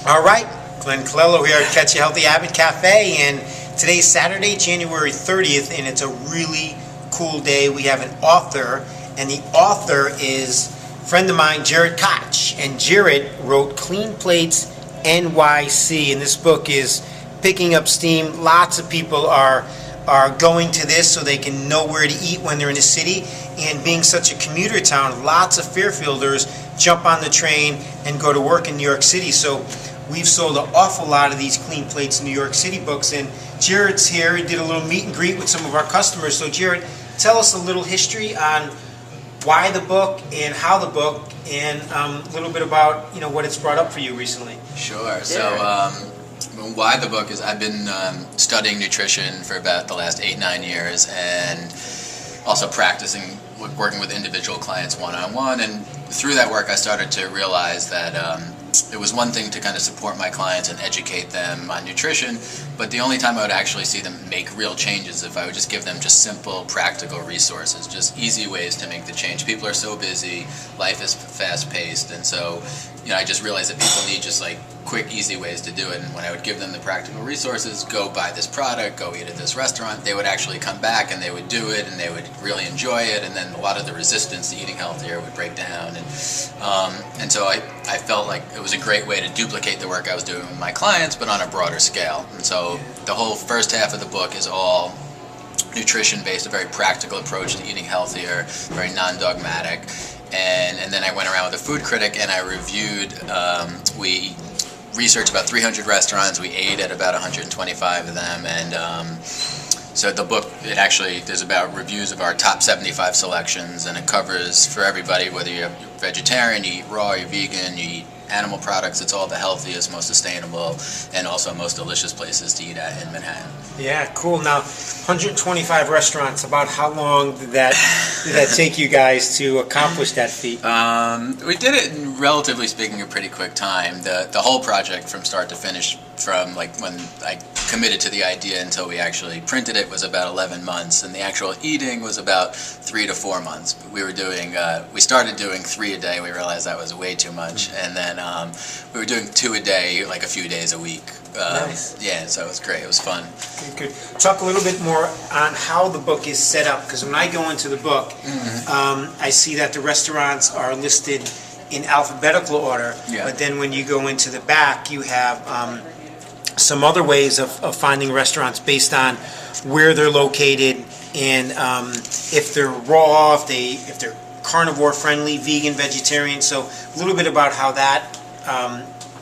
All right, Glenn Colello here at Catch a Healthy Habit Cafe, and today's Saturday, January 30th, and it's a really cool day. We have an author, and the author is a friend of mine, Koch, and Jared wrote Clean Plates NYC, and this book is picking up steam. Lots of people are going to this so they can know where to eat when they're in the city, and being such a commuter town, lots of Fairfielders jump on the train and go to work in New York City. So we've sold an awful lot of these Clean Plates New York City books, and Jared's here. He did a little meet and greet with some of our customers. So Jared, tell us a little history on why the book and how the book, and a little bit about what it's brought up for you recently. Sure. So why the book is I've been studying nutrition for about the last 8-9 years, and also practicing working with individual clients one-on-one, and through that work I started to realize that it was one thing to kind of support my clients and educate them on nutrition, but the only time I would actually see them make real changes if I would just give them just simple, practical resources, just easy ways to make the change. People are so busy, life is fast-paced, and so I just realized that people need just like quick, easy ways to do it. And when I would give them the practical resources, go buy this product, go eat at this restaurant, they would actually come back and they would do it and they would really enjoy it, and then a lot of the resistance to eating healthier would break down. And so I felt like it was a great way to duplicate the work I was doing with my clients, but on a broader scale. And so the whole first half of the book is all nutrition-based, a very practical approach to eating healthier, very non-dogmatic. And then I went around with a food critic and I reviewed, we researched about 300 restaurants, we ate at about 125 of them, and so the book, there's about reviews of our top 75 selections, and it covers for everybody, whether you're vegetarian, you eat raw, you're vegan, you eat animal products. It's all the healthiest, most sustainable, and also most delicious places to eat at in Manhattan. Yeah, cool. Now, 125 restaurants. About how long did that take you guys to accomplish that feat? We did it in, relatively speaking, a pretty quick time. The whole project from start to finish, from like when I committed to the idea until we actually printed it, was about 11 months, and the actual eating was about 3 to 4 months. But we started doing 3 a day. We realized that was way too much, and then we were doing 2 a day, like a few days a week. Nice. Yeah, so it was great. It was fun. Good. Talk a little bit more on how the book is set up, because when I go into the book, I see that the restaurants are listed in alphabetical order, but then when you go into the back, you have some other ways of finding restaurants based on where they're located, and if they're raw, if they're carnivore friendly, vegan, vegetarian. So a little bit about how that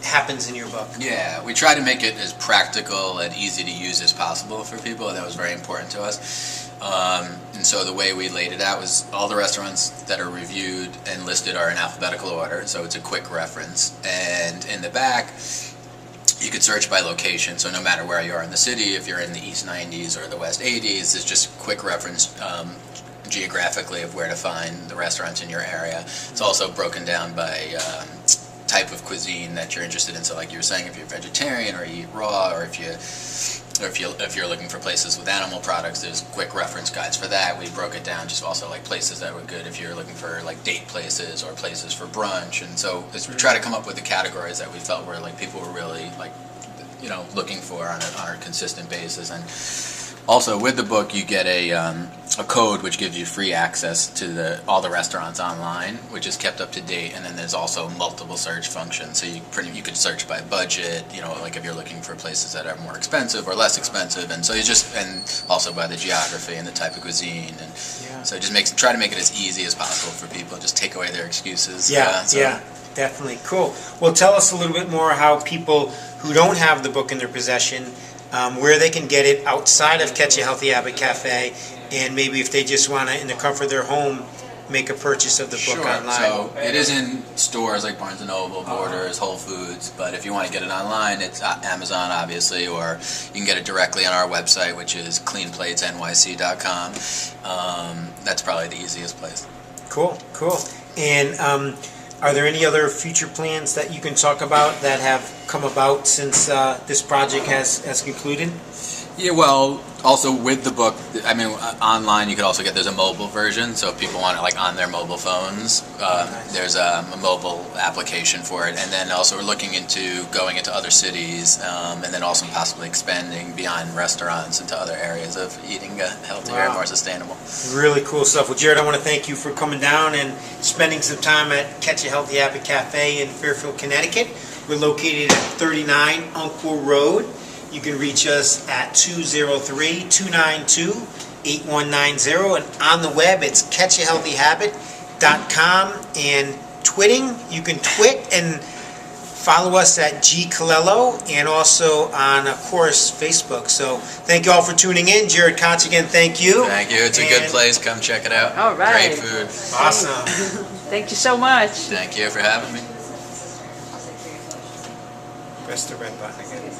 happens in your book. Yeah, we try to make it as practical and easy to use as possible for people, and that was very important to us. And so the way we laid it out was all the restaurants that are reviewed and listed are in alphabetical order, so it's a quick reference. And in the back, you could search by location, so no matter where you are in the city, if you're in the East 90s or the West 80s, it's just a quick reference geographically of where to find the restaurants in your area. It's also broken down by type of cuisine that you're interested in. So like you were saying, if you're vegetarian or you eat raw, or if you're looking for places with animal products, there's quick reference guides for that. We broke it down just also like places that were good if you're looking for like date places or places for brunch. And so we try to come up with the categories that we felt were like people were really like looking for on a consistent basis. And also with the book you get a code which gives you free access to all the restaurants online, which is kept up to date, and then there's also multiple search functions. So you could search by budget, like if you're looking for places that are more expensive or less expensive, and so and also by the geography and the type of cuisine, and so just try to make it as easy as possible for people. Just take away their excuses. Yeah, definitely. Cool. Well, tell us a little bit more how people who don't have the book in their possession, where they can get it outside of Catch a Healthy Habit Cafe, and maybe if they just want to, in the comfort of their home, make a purchase of the book online. So it is in stores like Barnes & Noble, Borders, Whole Foods, but if you want to get it online, it's Amazon, obviously, or you can get it directly on our website, which is cleanplatesnyc.com. That's probably the easiest place. Cool. And are there any other future plans that you can talk about that have come about since this project has concluded? Yeah, well, also with the book, I mean, online you could also there's a mobile version, so if people want it like on their mobile phones, there's a mobile application for it. And then also we're looking into going into other cities, and then also possibly expanding beyond restaurants into other areas of eating healthier and more sustainable. Really cool stuff. Well, Jared, I want to thank you for coming down and spending some time at Catch a Healthy Habit Cafe in Fairfield, Connecticut. We're located at 39 Umpqua Road. You can reach us at 203-292-8190, and on the web it's catchahealthyhabit.com, and twitting, you can twit and follow us at gcolello, and also on, of course, Facebook. So thank you all for tuning in. Jared Koch again, thank you. Thank you. It's a good place. Come check it out. All right. Great food. Awesome. Thank you so much. Thank you for having me. Press the red button again.